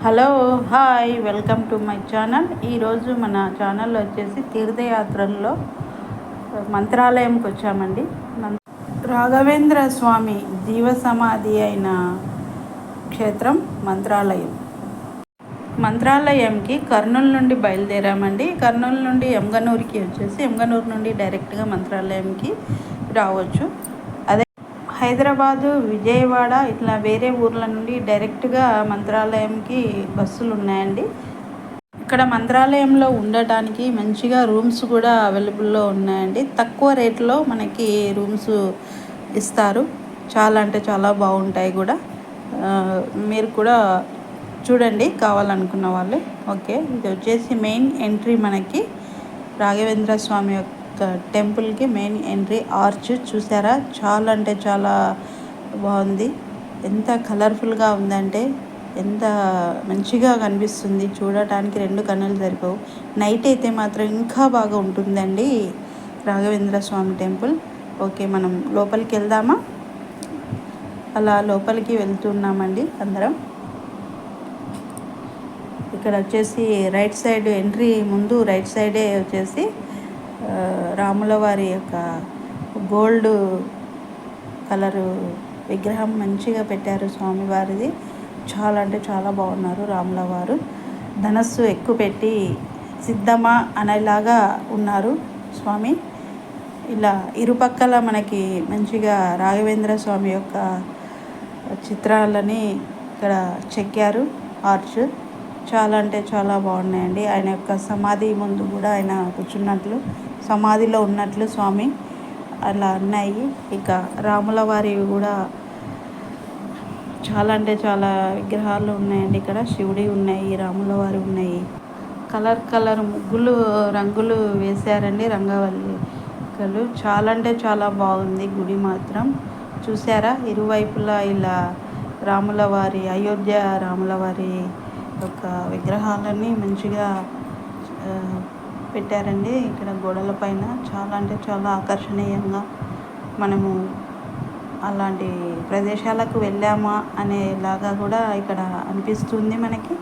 Hello hi welcome to my channel. ఈరోజు మన ఛానల్లో వచ్చేసి తీర్థయాత్రల్లో మంత్రాలయంకి వచ్చామండి. రాఘవేంద్ర స్వామి జీవ సమాధి అయిన క్షేత్రం మంత్రాలయంకి కర్నూలు నుండి బయలుదేరామండి. కర్నూలు నుండి ఎంగనూరుకి వచ్చేసి ఎంగనూరు నుండి డైరెక్ట్గా మంత్రాలయంకి రావచ్చు. అదే హైదరాబాదు, విజయవాడ ఇట్లా వేరే ఊర్ల నుండి డైరెక్ట్గా మంత్రాలయంకి బస్సులు ఉన్నాయండి. ఇక్కడ మంత్రాలయంలో ఉండటానికి మంచిగా రూమ్స్ కూడా అవైలబుల్లో ఉన్నాయండి. తక్కువ రేట్లో మనకి రూమ్స్ ఇస్తారు. చాలా అంటే చాలా బాగుంటాయి కూడా. మీరు కూడా చూడండి కావాలనుకున్న వాళ్ళు. ఓకే, ఇది వచ్చేసి మెయిన్ ఎంట్రీ. మనకి రాఘవేంద్ర స్వామి యొక్క టెంపుల్కి మెయిన్ ఎంట్రీ ఆర్చ్ చూసారా, చాలా అంటే చాలా బాగుంది. ఎంత కలర్ఫుల్గా ఉందంటే ఎంత మంచిగా కనిపిస్తుంది. చూడటానికి రెండు కన్నులు సరిపోవు. నైట్ అయితే మాత్రం ఇంకా బాగా ఉంటుందండి రాఘవేంద్ర స్వామి టెంపుల్. ఓకే, మనం లోపలికి వెళ్దామా? అలా లోపలికి వెళ్తున్నామండి అందరం. ఇక్కడ వచ్చేసి రైట్ సైడ్ ఎంట్రీ ముందు రైట్ సైడే వచ్చేసి రాముల వారి యొక్క గోల్డ్ కలరు విగ్రహం మంచిగా పెట్టారు స్వామివారిది. చాలా అంటే చాలా బాగున్నారు రాముల వారు. ధనస్సు ఎక్కువ పెట్టి సిద్ధమా అనేలాగా ఉన్నారు స్వామి. ఇలా ఇరుపక్కల మనకి మంచిగా రాఘవేంద్ర స్వామి యొక్క చిత్రాలని ఇక్కడ చెక్కారు. ఆర్చ్ చాలా అంటే చాలా బాగున్నాయండి. ఆయన యొక్క సమాధి ముందు కూడా ఆయన కూర్చున్నట్లు, సమాధిలో ఉన్నట్లు స్వామి అలా ఉన్నాయి. ఇక రాముల వారి కూడా చాలా అంటే చాలా విగ్రహాలు ఉన్నాయండి. ఇక్కడ శివుడి ఉన్నాయి, రాముల వారి ఉన్నాయి. కలర్ ముగ్గులు రంగులు వేశారండి, రంగవల్లికలు. చాలా అంటే చాలా బాగుంది గుడి మాత్రం. చూసారా, ఇరువైపులా ఇలా రాముల వారి, అయోధ్య రాముల వారి యొక్క విగ్రహాలన్నీ మంచిగా పెట్టారండి ఇక్కడ గోడల పైన. చాలా అంటే చాలా ఆకర్షణీయంగా మనము అలాంటి ప్రదేశాలకు వెళ్ళామా అనేలాగా కూడా ఇక్కడ అనిపిస్తుంది మనకి.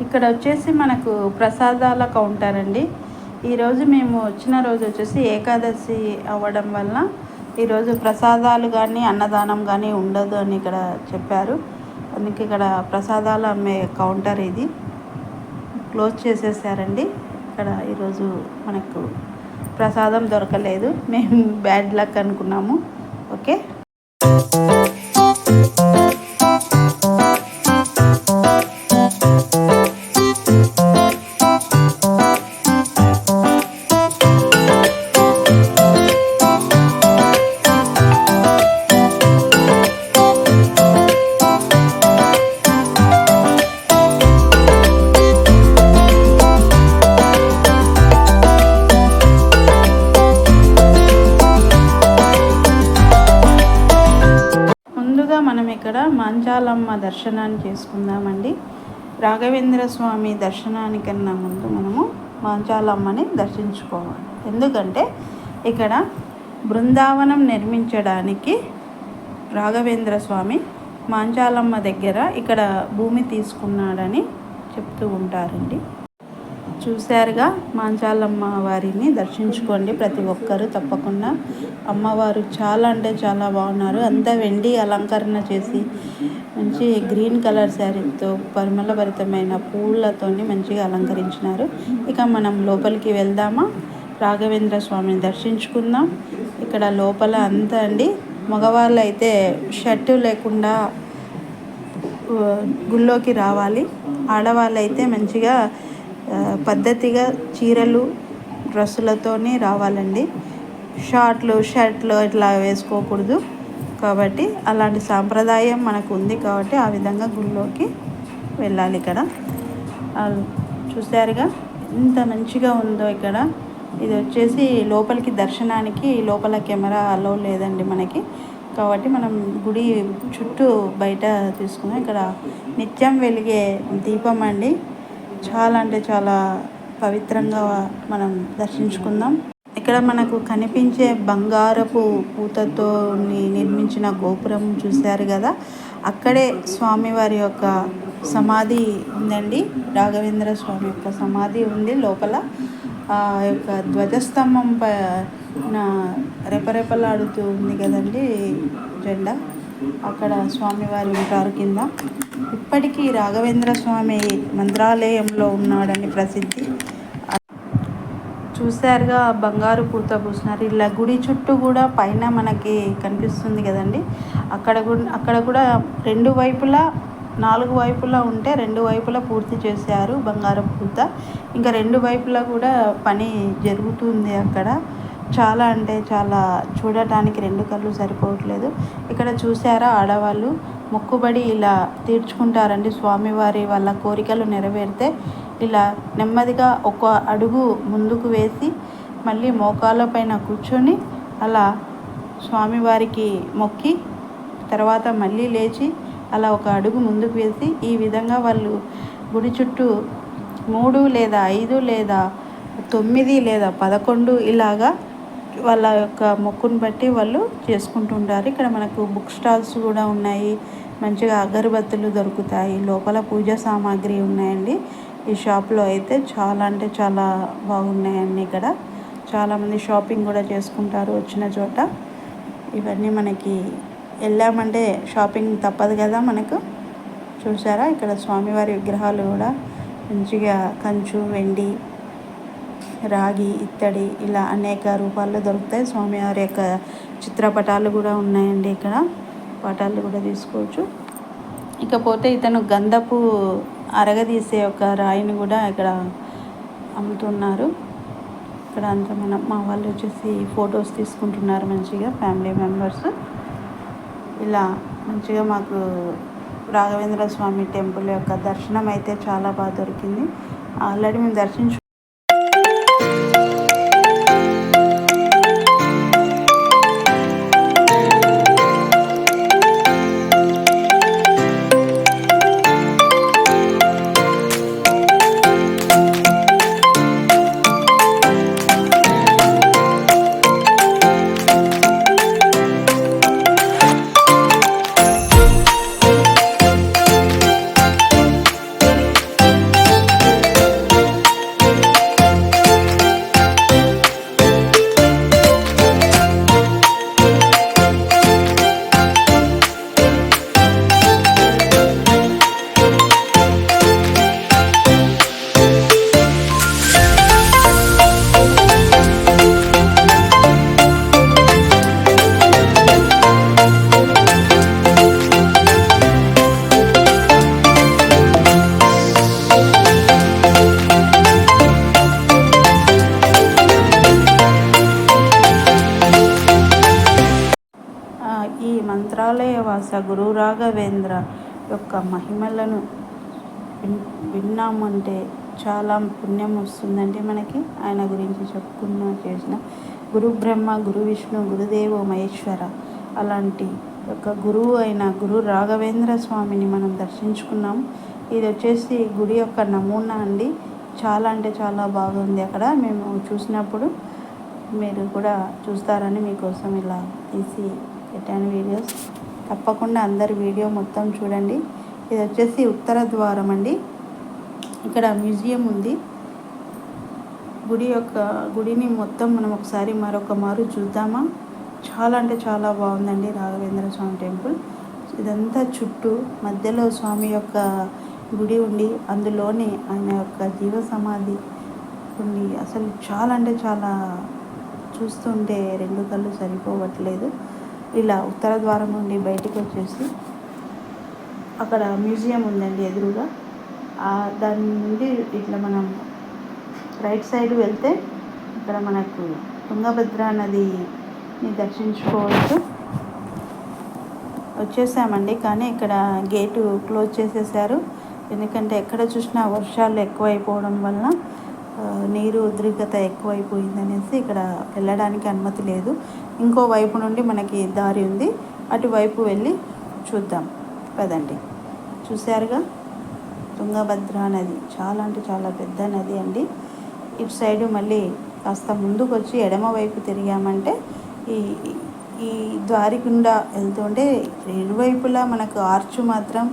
ఇక్కడ వచ్చేసి మనకు ప్రసాదాల కౌంటర్ అండి. ఈరోజు మేము వచ్చిన రోజు వచ్చేసి ఏకాదశి అవ్వడం వల్ల ఈరోజు ప్రసాదాలు కానీ అన్నదానం కానీ ఉండదు అని ఇక్కడ చెప్పారు. అందుకే ఇక్కడ ప్రసాదాలు అమ్మే కౌంటర్ ఇది క్లోజ్ చేసేసారండి. ఇక్కడ ఈరోజు మనకు ప్రసాదం దొరకలేదు. మేము బ్యాడ్ లక్ అనుకున్నాము. ఓకే, ముందుగా మనం ఇక్కడ మాంచాలమ్మ దర్శనాన్ని చేసుకుందామండి. రాఘవేంద్ర స్వామి దర్శనానికన్నా ముందు మనము మాంచాలమ్మని దర్శించుకోవాలి. ఎందుకంటే ఇక్కడ బృందావనం నిర్మించడానికి రాఘవేంద్ర స్వామి మాంచాలమ్మ దగ్గర ఇక్కడ భూమి తీసుకున్నాడని చెప్తూ ఉంటారండి. చూశారుగా, మాంచాలమ్మ వారిని దర్శించుకోండి ప్రతి ఒక్కరూ తప్పకుండా. అమ్మవారు చాలా అంటే చాలా బాగున్నారు. అంతా వెండి అలంకరణ చేసి మంచి గ్రీన్ కలర్ శారీతో పరిమళభరితమైన పూలతో మంచిగా అలంకరించినారు. ఇక మనం లోపలికి వెళ్దామా, రాఘవేంద్ర స్వామిని దర్శించుకుందాం. ఇక్కడ లోపల అంతా అండి, మగవాళ్ళు అయితే షర్టు లేకుండా గుళ్ళోకి రావాలి. ఆడవాళ్ళు అయితే మంచిగా పద్ధతిగా చీరలు డ్రెస్సులతోనే రావాలండి. షర్ట్లు ఇట్లా వేసుకోకూడదు. కాబట్టి అలాంటి సాంప్రదాయం మనకు ఉంది కాబట్టి ఆ విధంగా గుళ్ళోకి వెళ్ళాలి. ఇక్కడ చూసారుగా ఎంత మంచిగా ఉందో. ఇక్కడ ఇది వచ్చేసి లోపలికి దర్శనానికి లోపల కెమెరా అలో లేదండి మనకి, కాబట్టి మనం గుడి చుట్టూ బయట తీసుకున్నాం. ఇక్కడ నిత్యం వెలిగే దీపం అండి, చాలా అంటే చాలా పవిత్రంగా మనం దర్శించుకుందాం. ఇక్కడ మనకు కనిపించే బంగారపు పూతతో నిర్మించిన గోపురం చూశారు కదా, అక్కడే స్వామివారి యొక్క సమాధి ఉందండి. రాఘవేంద్ర స్వామి యొక్క సమాధి ఉంది లోపల. ఆ యొక్క ధ్వజస్తంభం పైన రెపరెపలాడుతూ ఉంది కదండి జెండా, అక్కడ స్వామివారు ఉంటారు కింద. ఇప్పటికీ రాఘవేంద్ర స్వామి మంత్రాలయంలో ఉన్నాడని ప్రసిద్ధి. చూశారుగా, బంగారు పూత పూసినారు. ఇలా గుడి చుట్టూ కూడా పైన మనకి కనిపిస్తుంది కదండి, అక్కడ కూడా 2 వైపులా 4 వైపులా ఉంటే 2 వైపులా పూర్తి చేశారు బంగారు పూత. ఇంకా 2 వైపులా కూడా పని జరుగుతుంది అక్కడ. చాలా అంటే చాలా చూడటానికి 2 కళ్ళు సరిపోవట్లేదు. ఇక్కడ చూసారా, ఆడవాళ్ళు మొక్కుబడి ఇలా తీర్చుకుంటారండి. స్వామివారి వాళ్ళ కోరికలు నెరవేరితే ఇలా నెమ్మదిగా ఒక అడుగు ముందుకు వేసి మళ్ళీ మోకాళ్ళ పైన కూర్చొని అలా స్వామివారికి మొక్కి తర్వాత మళ్ళీ లేచి అలా ఒక అడుగు ముందుకు వేసి ఈ విధంగా వాళ్ళు గుడి చుట్టూ 3 లేదా 5 లేదా 9 లేదా 11 ఇలాగా వాళ్ళ యొక్క మొక్కును బట్టి వాళ్ళు చేసుకుంటుంటారు. ఇక్కడ మనకు బుక్ స్టాల్స్ కూడా ఉన్నాయి. మంచిగా అగరబత్తులు దొరుకుతాయి. లోపల పూజా సామాగ్రి ఉన్నాయండి. ఈ షాప్లో అయితే చాలా అంటే చాలా బాగున్నాయండి. ఇక్కడ చాలామంది షాపింగ్ కూడా చేసుకుంటారు వచ్చిన చోట. ఇవన్నీ మనకి వెళ్ళామంటే షాపింగ్ తప్పదు కదా మనకు. చూసారా, ఇక్కడ స్వామివారి విగ్రహాలు కూడా మంచిగా కంచు, వెండి, రాగి, ఇత్తడి ఇలా అనేక రూపాల్లో దొరుకుతాయి. స్వామివారి యొక్క చిత్రపటాలు కూడా ఉన్నాయండి. ఇక్కడ పటాలు కూడా తీసుకోవచ్చు. ఇకపోతే ఇతను గంధపు అరగదీసే ఒక రాయిని కూడా ఇక్కడ అమ్ముతున్నారు. ఇక్కడ అంతా మా వాళ్ళు వచ్చేసి ఫొటోస్ తీసుకుంటున్నారు మంచిగా, ఫ్యామిలీ మెంబర్స్. ఇలా మంచిగా మాకు రాఘవేంద్ర స్వామి టెంపుల్ యొక్క దర్శనం అయితే చాలా బాగా దొరికింది. ఆల్రెడీ మేము దర్శించు మంత్రాలయ వాస గురు రాఘవేంద్ర యొక్క మహిమలను విన్నామంటే చాలా పుణ్యం వస్తుందండి మనకి. ఆయన గురించి చెప్పుకున్న చేసిన గురు బ్రహ్మ, గురు విష్ణు, గురుదేవో మహేశ్వర అలాంటి యొక్క గురువు అయిన గురు రాఘవేంద్ర స్వామిని మనం దర్శించుకున్నాం. ఇది వచ్చేసి గుడి యొక్క నమూనా అండి. చాలా అంటే చాలా బాగుంది. అక్కడ మేము చూసినప్పుడు మీరు కూడా చూస్తారని మీకోసం ఇలా తీసి పెట్టాను వీడియోస్. తప్పకుండా అందరు వీడియో మొత్తం చూడండి. ఇది వచ్చేసి ఉత్తర ద్వారం అండి. ఇక్కడ మ్యూజియం ఉంది. గుడిని మొత్తం మనం ఒకసారి మరొక మారు చూద్దామా? చాలా అంటే చాలా బాగుందండి రాఘవేంద్ర స్వామి టెంపుల్. ఇదంతా చుట్టూ మధ్యలో స్వామి యొక్క గుడి ఉండి అందులోని ఆయన యొక్క జీవ సమాధి ఉండి అసలు చాలా అంటే చాలా చూస్తుంటే రెండు కళ్ళు సరిపోవట్లేదు. ఇలా ఉత్తర ద్వారం నుండి బయటికి వచ్చేసి అక్కడ మ్యూజియం ఉందండి ఎదురుగా. దాని నుండి ఇట్లా మనం రైట్ సైడ్ వెళ్తే ఇక్కడ మనకు తుంగభద్ర నదిని దర్శించుకోవచ్చు. వచ్చేసామండి, కానీ ఇక్కడ గేటు క్లోజ్ చేసేసారు. ఎందుకంటే ఎక్కడ చూసినా వర్షాలు ఎక్కువైపోవడం వలన నీరు ఉద్రిక్తత ఎక్కువైపోయిందనేసి ఇక్కడ వెళ్ళడానికి అనుమతి లేదు. ఇంకో వైపు నుండి మనకి దారి ఉంది, అటువైపు వెళ్ళి చూద్దాం పదండి. చూశారుగా తుంగభద్ర నది చాలా అంటే చాలా పెద్ద నది అండి. ఇటు సైడు మళ్ళీ కాస్త ముందుకు వచ్చి ఎడమ వైపు తిరిగామంటే ఈ దారి గుండా వెళ్తుంటే ఇరువైపులా మనకు ఆర్చ్ మాత్రం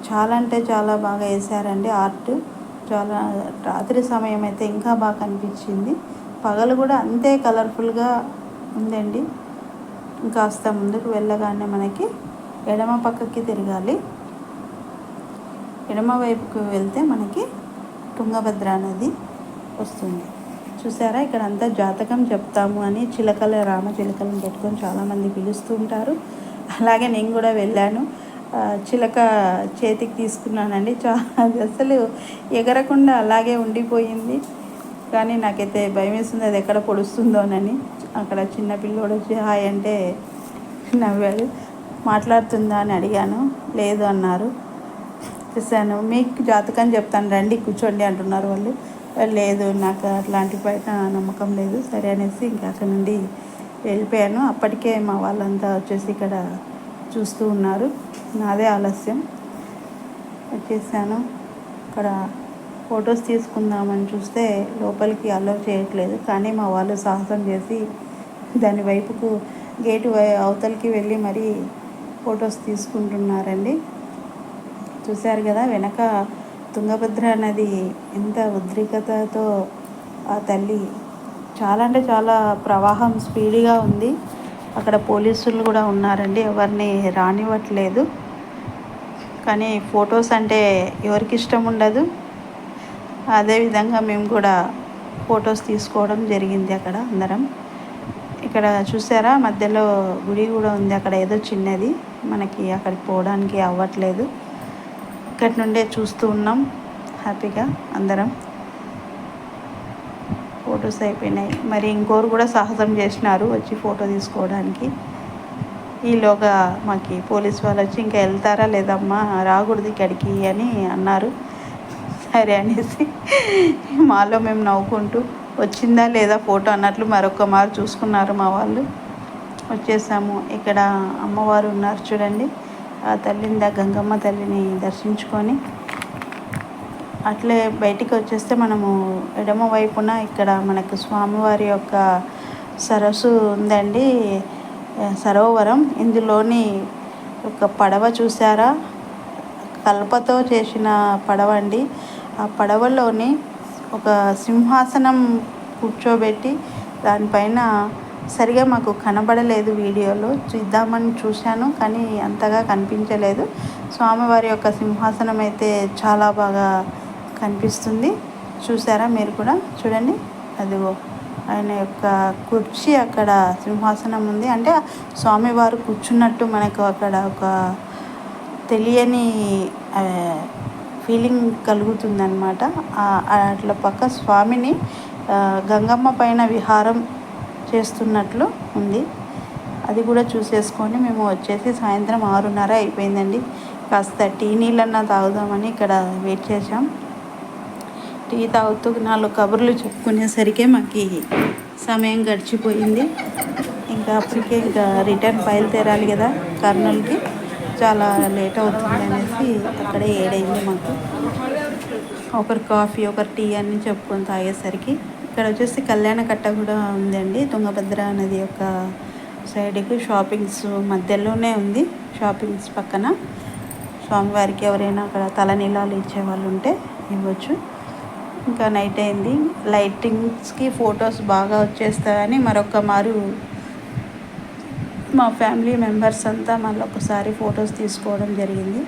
చాలా అంటే చాలా బాగా వేశారండి. ఆర్ట్ చాలా రాత్రి సమయం అయితే ఇంకా బాగా కనిపించింది. పగలు కూడా అంతే కలర్ఫుల్గా ఉందండి. ఇంకాస్త ముందుకు వెళ్ళగానే మనకి ఎడమ పక్కకి తిరగాలి. ఎడమ వైపుకు వెళ్తే మనకి తుంగభద్ర నది వస్తుంది. చూసారా, ఇక్కడ అంతా జాతకం చెప్తాము అని రామచిలకలను పెట్టుకొని చాలామంది పిలుస్తుంటారు. అలాగే నేను కూడా వెళ్ళాను. చిలక చేతికి తీసుకున్నానండి. అసలు ఎగరకుండా అలాగే ఉండిపోయింది. కానీ నాకైతే భయం వేస్తుంది అది ఎక్కడ పొడుస్తుందోనని. అక్కడ చిన్న పిల్లోడు వచ్చి హాయ్ అంటే నవ్వాడు. మాట్లాడుతుందా అని అడిగాను, లేదు అన్నారు. చూశాను, మీకు జాతకం చెప్తాను రండి కూర్చోండి అంటున్నారు వాళ్ళు. లేదు నాకు అట్లాంటి బయట నమ్మకం లేదు సరే అనేసి ఇంకా అక్కడ నుండి వెళ్ళిపోయాను. అప్పటికే మా వాళ్ళంతా వచ్చేసి ఇక్కడ చూస్తూ ఉన్నారు. నాదే ఆలస్యం. వచ్చేసాను. ఇక్కడ ఫొటోస్ తీసుకుందామని చూస్తే లోపలికి అలౌ చేయట్లేదు. కానీ మా వాళ్ళు సాహసం చేసి దాని వైపుకు గేటు అవతలికి వెళ్ళి మరీ ఫొటోస్ తీసుకుంటున్నారండి. చూశారు కదా, వెనక తుంగభద్ర నది ఎంత ఉద్రిక్తతతో ఆ తల్లి చాలా అంటే చాలా ప్రవాహం స్పీడ్గా ఉంది. అక్కడ పోలీసులు కూడా ఉన్నారండి, ఎవరిని రానివ్వట్లేదు. కానీ ఫొటోస్ అంటే ఎవరికి ఇష్టం ఉండదు. అదేవిధంగా మేము కూడా ఫొటోస్ తీసుకోవడం జరిగింది అక్కడ అందరం. ఇక్కడ చూసారా మధ్యలో గుడి కూడా ఉంది. అక్కడ ఏదో చిన్నది, మనకి అక్కడికి పోవడానికి అవ్వట్లేదు. ఇక్కడి నుండే చూస్తూ ఉన్నాం హ్యాపీగా అందరం. ఫొటోస్ అయిపోయినాయి. మరి ఇంకోరు కూడా సాహసం చేసినారు వచ్చి ఫోటో తీసుకోవడానికి. ఈలోగా మాకు పోలీస్ వాళ్ళు వచ్చి ఇంకా వెళ్తారా లేదమ్మా రాకూడదు ఇక్కడికి అని అన్నారు. సరే అనేసి మాలో మేము నవ్వుకుంటూ వచ్చిందా లేదా ఫోటో అన్నట్లు మరొక మారు చూసుకున్నారు మా వాళ్ళు. వచ్చేసాము. ఇక్కడ అమ్మవారు ఉన్నారు చూడండి, ఆ తల్లిని గంగమ్మ తల్లిని దర్శించుకొని అట్లే బయటికి వచ్చేస్తే మనము ఎడమ వైపున ఇక్కడ మనకు స్వామివారి యొక్క సరస్సు ఉందండి, సరోవరం. ఇందులోని ఒక పడవ చూసారా, కల్పతో చేసిన పడవ అండి. ఆ పడవలోని ఒక సింహాసనం కూర్చోబెట్టి దానిపైన సరిగా మాకు కనబడలేదు, వీడియోలో చూద్దామని చూశాను కానీ అంతగా కనిపించలేదు. స్వామివారి యొక్క సింహాసనం అయితే చాలా బాగా కనిపిస్తుంది. చూసారా మీరు కూడా చూడండి, అదిగో ఆయన యొక్క కుర్చీ అక్కడ సింహాసనం ఉంది. అంటే స్వామివారు కూర్చున్నట్టు మనకు అక్కడ ఒక తెలియని ఫీలింగ్ కలుగుతుందన్నమాట. అట్లా పక్క స్వామిని గంగమ్మ పైన విహారం చేస్తున్నట్లు ఉంది. అది కూడా చూసేసుకొని మేము వచ్చేసి సాయంత్రం 6:30 అయిపోయిందండి. కాస్త టీ నీళ్ళన్నా తాగుదామని ఇక్కడ వెయిట్ చేసాం. టీ తాగుతూ 4 కబుర్లు చెప్పుకునేసరికి మాకు సమయం గడిచిపోయింది. ఇంకా అప్పటికే ఇంకా రిటర్న్ బయలుదేరాలి కదా కర్నూలుకి, చాలా లేట్ అవుతుంది అనేసి అక్కడే ఏడైంది మాకు. ఒకరు కాఫీ ఒకరు టీ అని చెప్పుకొని తాగేసరికి ఇక్కడ వచ్చేసి కళ్యాణ కట్ట కూడా ఉందండి. తుంగభద్ర నది యొక్క సైడ్కి షాపింగ్స్ మధ్యలోనే ఉంది. షాపింగ్స్ పక్కన స్వామివారికి ఎవరైనా అక్కడ తలనీలాలు ఇచ్చేవాళ్ళు ఉంటే ఇవ్వచ్చు. ఇంకా నైట్ అయింది, లైటింగ్స్కి ఫొటోస్ బాగా వచ్చేస్తాయని మరొక మారు మా ఫ్యామిలీ మెంబర్స్ అంతా మళ్ళీ ఒకసారి ఫొటోస్ తీసుకోవడం జరిగింది.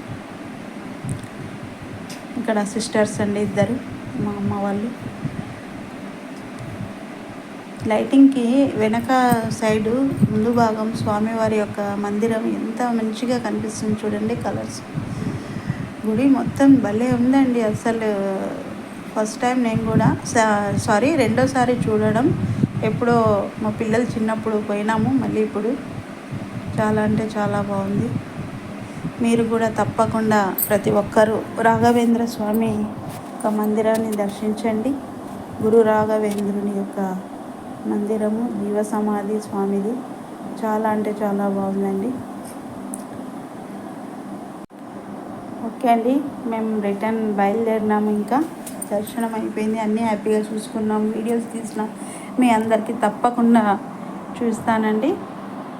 ఇక్కడ సిస్టర్స్ అండి ఇద్దరు, మా అమ్మ వాళ్ళు. లైటింగ్కి వెనక సైడు ముందు భాగం స్వామివారి యొక్క మందిరం ఎంత మంచిగా కనిపిస్తుంది చూడండి. కలర్స్ గుడి మొత్తం భలే ఉందండి. అసలు ఫస్ట్ టైం నేను కూడా రెండోసారి చూడడం. ఎప్పుడో మా పిల్లలు చిన్నప్పుడు పోయినాము, మళ్ళీ ఇప్పుడు చాలా అంటే చాలా బాగుంది. మీరు కూడా తప్పకుండా ప్రతి ఒక్కరూ రాఘవేంద్ర స్వామి యొక్క మందిరాన్ని దర్శించండి. గురు రాఘవేంద్రుని యొక్క మందిరము జీవ సమాధి స్వామిది, చాలా అంటే చాలా బాగుందండి. ఓకే అండి, మేము రిటర్న్ బయలుదేరినాము. ఇంకా దర్శనం అయిపోయింది, అన్నీ హ్యాపీగా చూసుకున్నాం, వీడియోస్ తీసినాం. మీ అందరికీ తప్పకుండా చూస్తానండి.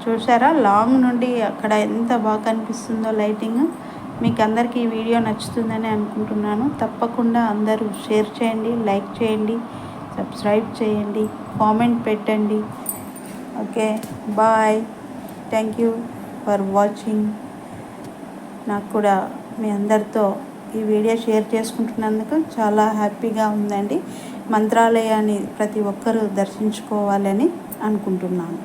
చూసారా లాంగ్ నుండి అక్కడ ఎంత బాగా కనిపిస్తుందో లైటింగ్. మీకు అందరికీ ఈ వీడియో నచ్చుతుందని అనుకుంటున్నాను. తప్పకుండా అందరూ షేర్ చేయండి, లైక్ చేయండి, సబ్స్క్రైబ్ చేయండి, కామెంట్ పెట్టండి. Okay, bye. Thank you for watching. నాకు కూడా మీ అందరితో ఈ వీడియో షేర్ చేసుకుంటున్నందుకు చాలా హ్యాపీగా ఉందండి. మంత్రాలయాన్ని ప్రతి ఒక్కరూ దర్శించుకోవాలని అనుకుంటున్నాను.